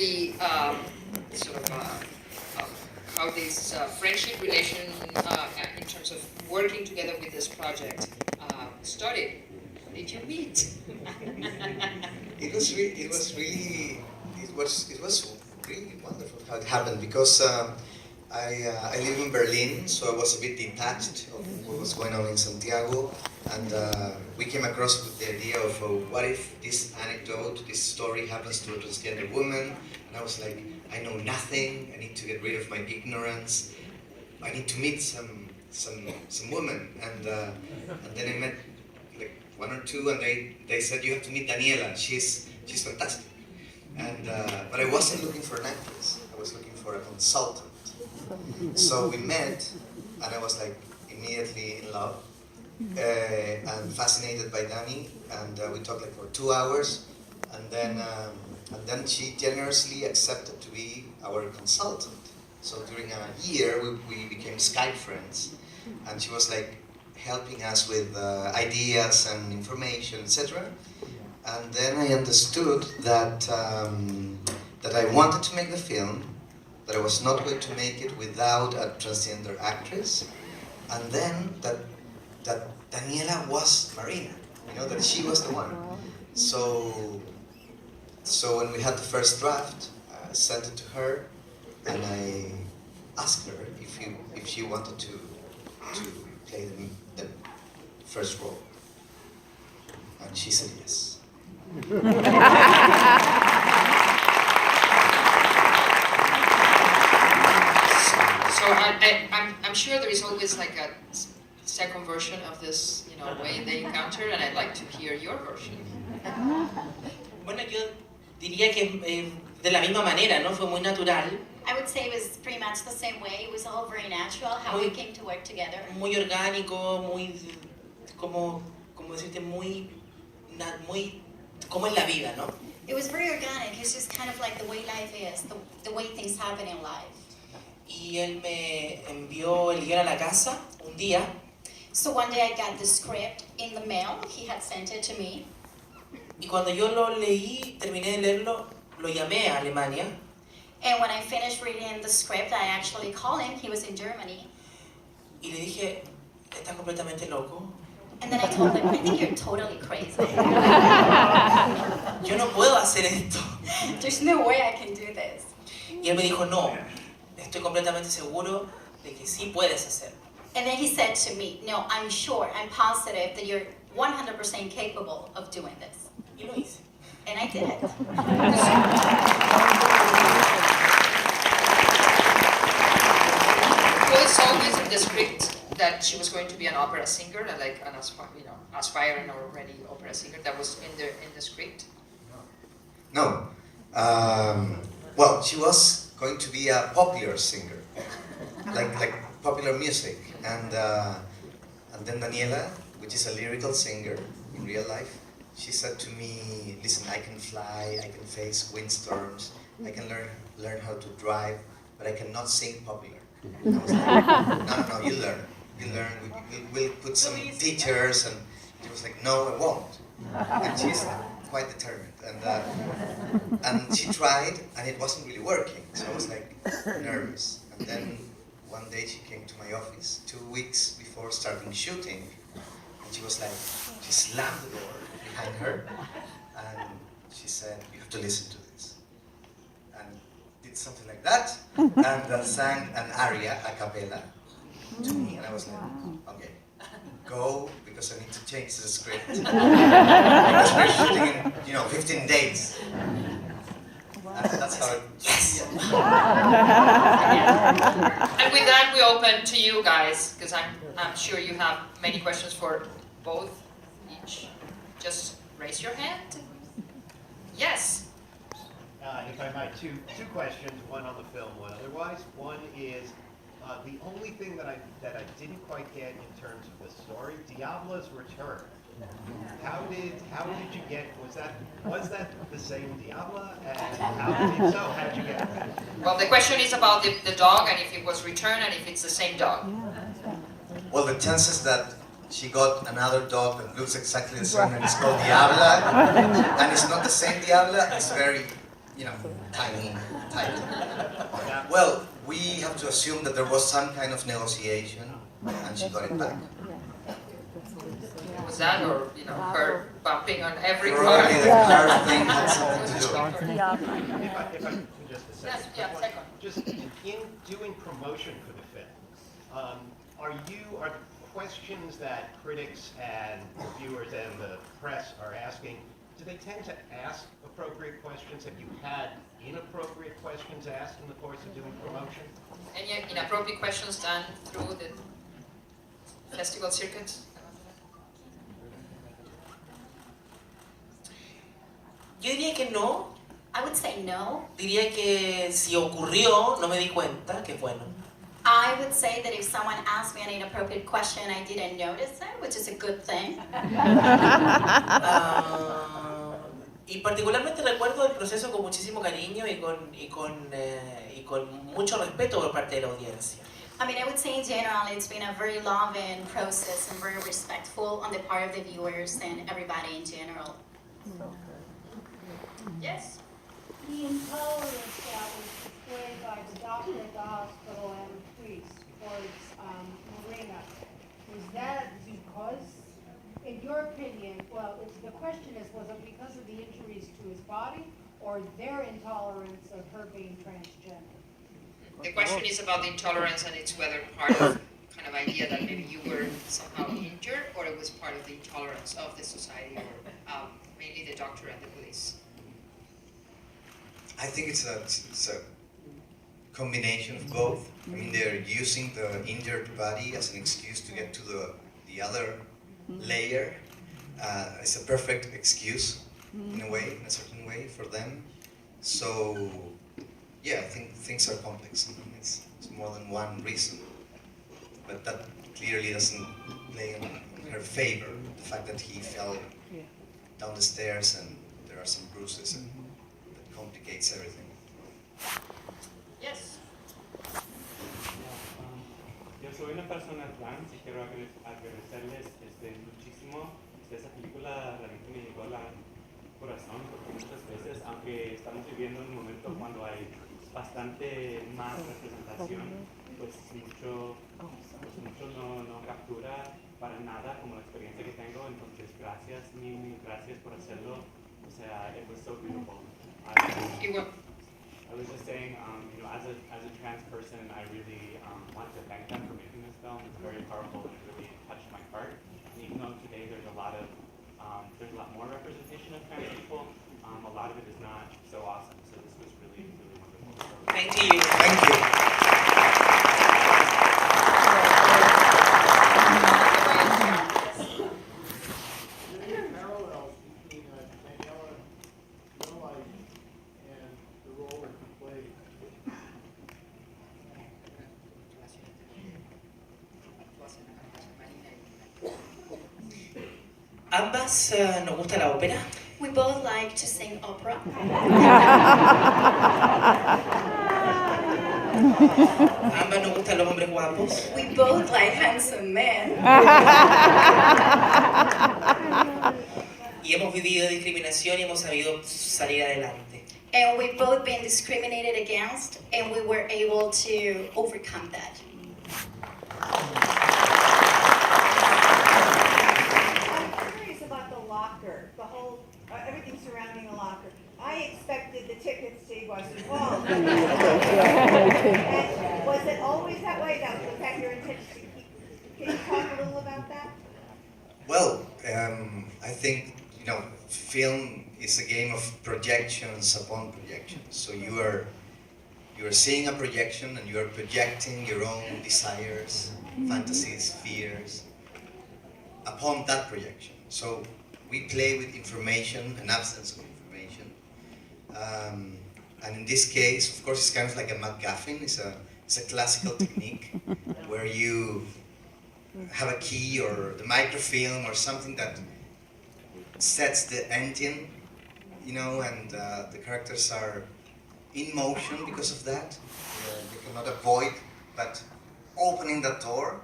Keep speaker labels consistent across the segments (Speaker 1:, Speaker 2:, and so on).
Speaker 1: the sort of how this friendship relation in terms of working together with this project started. How did you meet?
Speaker 2: It was really wonderful how it happened, because I live in Berlin, so I was a bit detached of what was going on in Santiago, and we came across with the idea of what if this anecdote, this story happens to a transgender woman, and I was like, I know nothing, I need to get rid of my ignorance, I need to meet some woman, and then I met like one or two, and they said, you have to meet Daniela, she's fantastic. And but I wasn't looking for an actress, I was looking for a consultant. So we met, and I was like immediately in love and fascinated by Dani, and we talked like for 2 hours, and then she generously accepted to be our consultant. So during a year we became Skype friends, and she was like helping us with ideas and information, etc. And then I understood that that I wanted to make the film, that I was not going to make it without a transgender actress, and then that Daniela was Marina, that she was the one. So when we had the first draft, I sent it to her, and I asked her if she wanted to play the first role, and she said yes.
Speaker 1: So I'm sure there is always like a second version of this, way they encountered, and I'd like to hear your version.
Speaker 3: Bueno, yo diría que de la misma manera, ¿no? Fue muy natural.
Speaker 4: I would say it was pretty much the same way. It was all very natural how we came to work together.
Speaker 3: Muy orgánico, muy como decirte muy como es la vida, ¿no?
Speaker 4: It was very organic. It's just kind of like the way life is, the way things happen in life.
Speaker 3: Y él me envió el guión a la casa un día.
Speaker 4: So one day I got the script in the mail. He had sent it to me.
Speaker 3: Y cuando yo lo leí, terminé de leerlo, lo llamé a Alemania.
Speaker 4: And when I finished reading the script, I actually called him. He was in Germany.
Speaker 3: Y le dije, ¿estás completamente loco?
Speaker 4: And then I told him, I think you're totally crazy.
Speaker 3: Yo no puedo hacer esto.
Speaker 4: There's no way I can do this.
Speaker 3: Y él me dijo, no, estoy completamente seguro de que sí puedes hacerlo.
Speaker 4: And then he said to me, no, I'm sure, I'm positive that you're 100% capable of doing this.
Speaker 3: Y lo hice.
Speaker 4: And I did it.
Speaker 1: Was always in the script that she was going to be an opera singer, like an aspiring already opera singer. That was in the script.
Speaker 2: No. Well, she was going to be a popular singer, like popular music, and then Daniela, which is a lyrical singer in real life, she said to me, "Listen, I can fly, I can face windstorms, I can learn how to drive, but I cannot sing popular." And I was like, no, you learn. We'll put some teachers, and she was like, no, I won't. And she's quite determined, and she tried, and it wasn't really working. So I was like nervous. And then one day she came to my office 2 weeks before starting shooting, and she was like, she slammed the door behind her, and she said, "You have to listen to this." And did something like that, and sang an aria a cappella to me, and I was like, okay, go, because I need to change the script, because we're shooting in 15 days. And that's how it.
Speaker 3: Yes.
Speaker 1: And with that, we open to you guys, because I'm sure you have many questions for both each. Just raise your hand. Yes.
Speaker 5: If I might, two questions, one on the film, one otherwise. One is the only thing that I didn't quite get in terms of the story, Diabla's return. How did you get? Was that the same Diabla? And if so, how did you get it back?
Speaker 1: Well, the question is about the dog, and if it was returned, and if it's the same dog.
Speaker 2: Well, the chances that she got another dog that looks exactly the same and it's called Diabla, and it's not the same Diabla, it's very tiny title. Well, we have to assume that there was some kind of negotiation, and she got it back.
Speaker 1: Was that, or her bumping on every car?
Speaker 2: Probably the car thing had something to do.
Speaker 5: If I can just a second.
Speaker 1: Yeah, second.
Speaker 5: Just in doing promotion for the film, are the questions that critics and viewers and the press are asking, do they tend to ask appropriate questions? Have you had inappropriate questions asked in the course of doing promotion?
Speaker 1: Any inappropriate questions done through the festival circuit?
Speaker 3: Yo diría que no.
Speaker 4: I would say no.
Speaker 3: Diría que si ocurrió, no me di cuenta, que bueno.
Speaker 4: I would say that if someone asked me an inappropriate question, I didn't notice it, which is a good thing.
Speaker 3: Y particularmente recuerdo el proceso con muchísimo cariño y con mucho respeto por parte de la audiencia.
Speaker 4: I mean, I would say in general, it's been a very loving process and very respectful on the part of the viewers and everybody in general. Yes?
Speaker 6: The intolerance that was displayed by the doctor at the hospital and the priest towards Marina, was that because, in your opinion, the question is, was it because of the injuries to his body or their intolerance of her being transgender?
Speaker 1: The question is about the intolerance, and it's whether part of kind of idea that maybe you were somehow injured, or it was part of the intolerance of the society, or mainly the doctor and the police.
Speaker 2: I think it's a combination of both. I mean, they're using the injured body as an excuse to get to the other layer. It's a perfect excuse, in a certain way for them. So, yeah, I think things are complex. I mean, it's more than one reason. But that clearly doesn't play in her favor, the fact that he fell down the stairs and there are some bruises, and that complicates everything.
Speaker 1: Yes.
Speaker 7: Yo soy una persona trans y quiero agradecerles muchísimo. Esa película realmente me llegó al corazón, porque muchas veces, aunque estamos viviendo un momento cuando hay bastante más representación, pues mucho no captura para nada como la experiencia que tengo. Entonces gracias, mil gracias por hacerlo. O sea, it was so beautiful. I was just saying, as a trans person, I really want to thank them for making this film. It's very powerful and it really touched my heart. And even though today there's a lot more representation of trans people, a lot of it is not so awesome. So this was really, really wonderful.
Speaker 3: Thank you.
Speaker 2: Thank you.
Speaker 8: Parallels between Daniela Vega and the role that you played.
Speaker 3: Ambas nos gusta la ópera.
Speaker 4: We both like to sing opera.
Speaker 3: Ambas nos gustan los hombres guapos.
Speaker 4: We both like handsome men.
Speaker 3: Y hemos vivido discriminación y hemos sabido salir adelante.
Speaker 4: And we've both been discriminated against, and we were able to overcome that.
Speaker 6: I'm curious about the locker, the whole, everything surrounding the locker. I expected the tickets to Iguazu Falls. And was it always that way? Was that your intention to keep? Can you talk a little about that?
Speaker 2: Well, I think, film is a game of projections upon projections. So you are seeing a projection and you are projecting your own desires, fantasies, fears upon that projection. So we play with information and absence of information. And in this case, of course, it's kind of like a MacGuffin. It's a classical technique where you have a key or the microfilm or something that sets the engine, and the characters are in motion because of that. They cannot avoid but opening the door.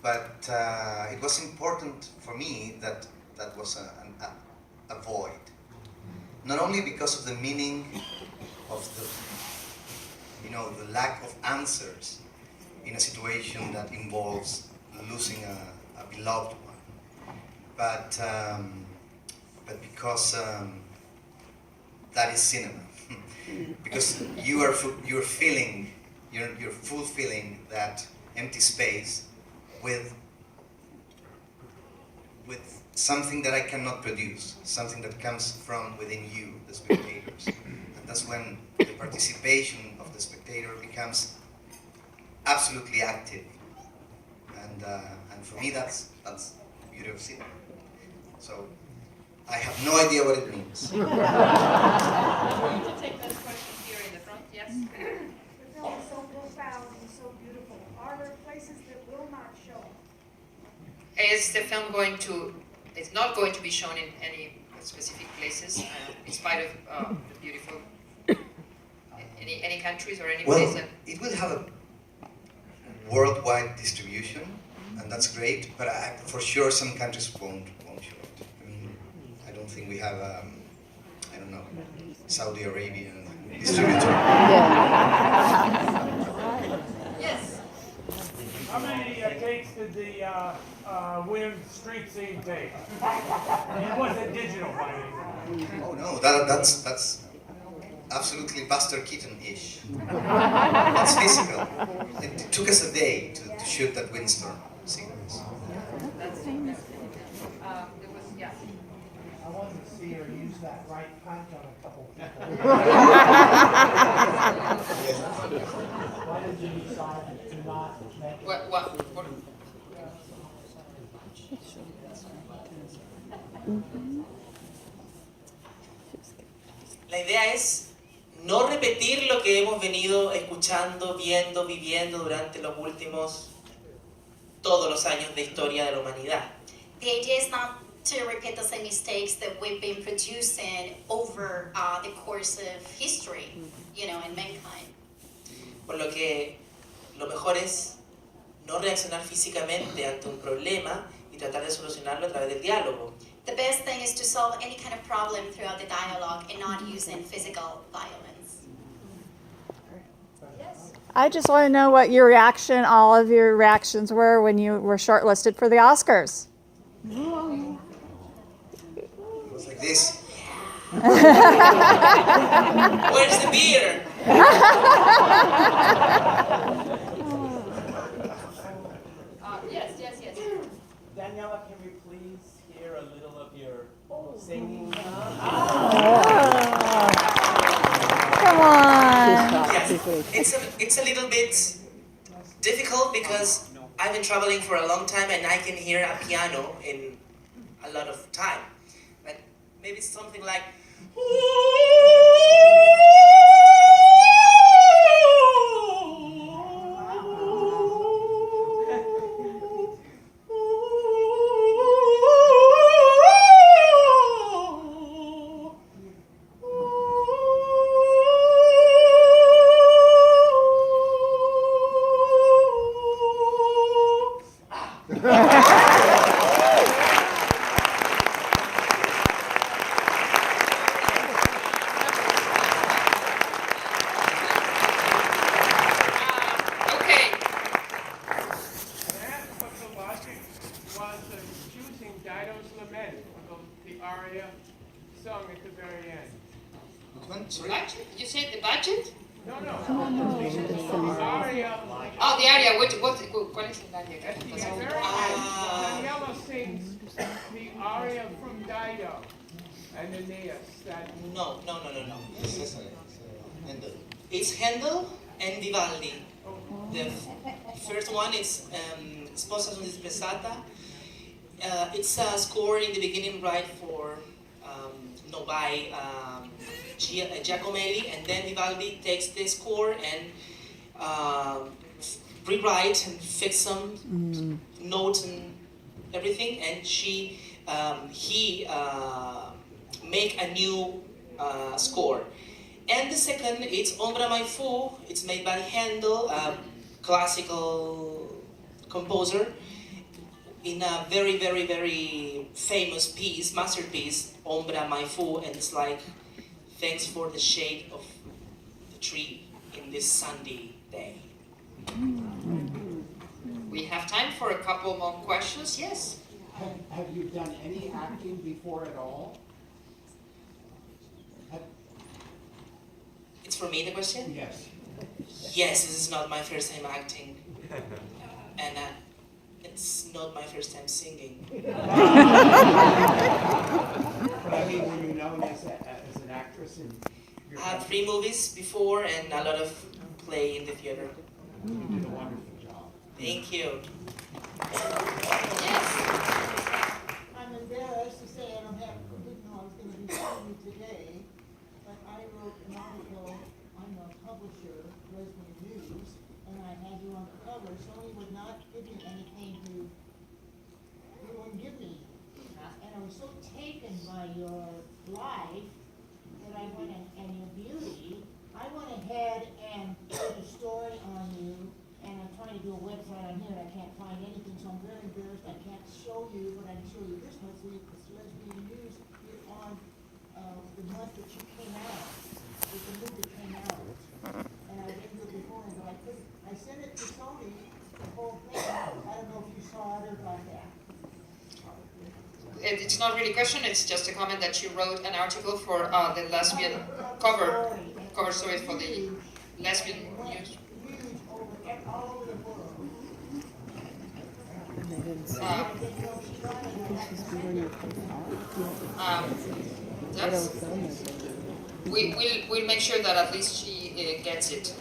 Speaker 2: But it was important for me that was a void. not only because of the meaning of the lack of answers in a situation that involves losing a beloved one, but because that is cinema. Because you're fulfilling that empty space with something that I cannot produce, something that comes from within you, the spectators. And that's when the participation of the spectator becomes absolutely active. And for me, that's beauty of cinema. So I have no idea what it means.
Speaker 1: To take this question here in the front, yes?
Speaker 6: The film is so profound and so beautiful. Are there places that will not show?
Speaker 1: Is the film it's not going to be shown in any specific places, in spite of the beautiful, any countries or any place?
Speaker 2: Well, it will have a worldwide distribution, and that's great, but for sure some countries won't show it. I mean, I don't think we have, I don't know, Saudi Arabian distributor.
Speaker 1: Yes.
Speaker 9: How many takes did the William Street scene take? It wasn't digital by any means.
Speaker 2: Oh no, that's absolutely Buster Keaton-ish. That's physical. It took us a day to shoot that windstorm sequence.
Speaker 1: That's famous. Yeah.
Speaker 8: I wanted to see her use that right punch on a couple people. Why did you decide to not make it?
Speaker 1: What?
Speaker 3: La idea es no repetir lo que hemos venido escuchando, viendo, viviendo durante los últimos todos los años de historia de la humanidad.
Speaker 4: The idea is not to repeat the same mistakes that we've been producing over the course of history, in mankind.
Speaker 3: Por lo que lo mejor es no reaccionar físicamente ante un problema y tratar de solucionarlo a través del diálogo.
Speaker 4: The best thing is to solve any kind of problem throughout the dialogue and not using physical violence.
Speaker 10: I just want to know what all of your reactions were when you were shortlisted for the Oscars.
Speaker 2: It was like this.
Speaker 3: Where's the beer?
Speaker 1: Yes.
Speaker 11: Daniela, can we please hear a little of your singing?
Speaker 10: Come on.
Speaker 3: Yes, it's a little bit difficult because I've been traveling for a long time and I can hear a piano in a lot of time. But maybe it's something like.
Speaker 1: You said the budget?
Speaker 8: No.
Speaker 1: Oh, the aria. ¿Cuál es el aria?
Speaker 9: Daniela sings the aria from Dido and Aeneas.
Speaker 3: No. It's Handel and Vivaldi. The first one is Sposa sono disprezzata. It's a score in the beginning, right, by Giacomelli, and then Vivaldi takes this score and rewrite and fix some notes and everything, and he make a new score. And the second, it's Ombra mai fu. It's made by Handel, a classical composer, in a very, very, very famous masterpiece, Ombra Maifu, and it's like, thanks for the shade of the tree in this Sunday day.
Speaker 1: We have time for a couple more questions. Yes.
Speaker 8: Have you done any acting before at all?
Speaker 3: It's for me, the question?
Speaker 8: Yes.
Speaker 3: Yes, this is not my first time acting. And it's not my first time singing.
Speaker 8: But I mean, were you known as an actress in your
Speaker 3: I had 3 movies before and a lot of play in the theater.
Speaker 8: You did a wonderful job.
Speaker 3: Thank you.
Speaker 1: Yes.
Speaker 12: I'm embarrassed to say I didn't know I was going to be seeing you today, but I wrote an article. I'm a publisher, Lesbian News, and I had you on the cover. Sony would not give me anything you wouldn't give me. And I was so taken by your life that I went and your beauty, I went ahead and did a story on you, and I'm trying to do a website on here, and I can't find anything, so I'm very embarrassed. I can't show you, but I can show you this one. So it's Lesbian News. You're on the month that you came out, with the movie came out, and I didn't do it before, but I couldn't. I sent it to Sony, the whole thing. I don't know if you saw it or got that.
Speaker 1: It's not really a question, it's just a comment that you wrote an article for the lesbian cover story for the lesbian news. We'll make sure that at least she gets it.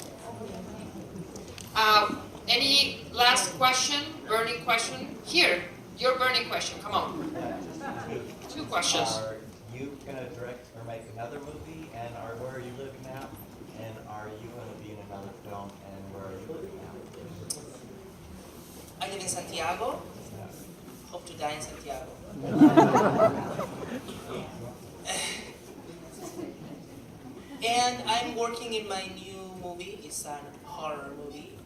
Speaker 1: Any last question? Burning question? Here, your burning question. Come on. 2 questions.
Speaker 13: Are you going to direct or make another movie? And where are you living now? And are you going to be in another film? And where are you living now?
Speaker 3: I live in Santiago. Hope to die in Santiago. And I'm working in my new movie. It's a horror movie.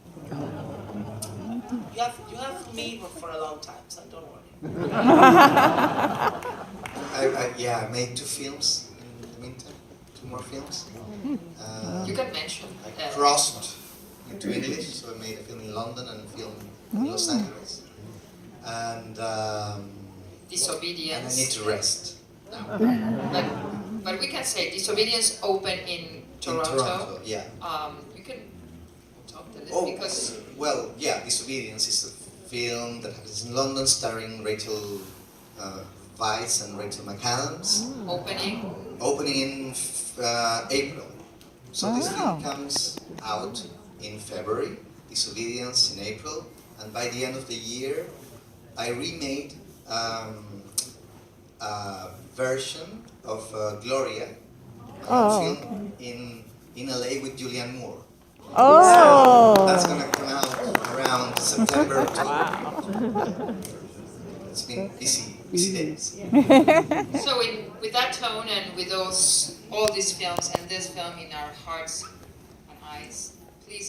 Speaker 3: You have me for a long time, so don't worry.
Speaker 2: I made 2 films in the meantime, 2 more films.
Speaker 1: You can mention.
Speaker 2: I crossed into English, so I made a film in London and a film in Los Angeles. And
Speaker 1: Disobedience.
Speaker 2: And I need to rest now.
Speaker 1: But we can say Disobedience open in Toronto.
Speaker 2: In Toronto, yeah.
Speaker 1: You can talk a little because...
Speaker 2: Well, yeah, Disobedience is a film that happens in London starring Rachel Weisz and Rachel McAdams. Opening in April. So this film comes out in February, Disobedience in April, and by the end of the year, I remade a version of Gloria, a film in LA with Julianne Moore.
Speaker 10: Oh!
Speaker 2: So that's gonna come out around September, October. It's been busy days.
Speaker 1: So with that tone and with all these films and this film in our hearts and eyes,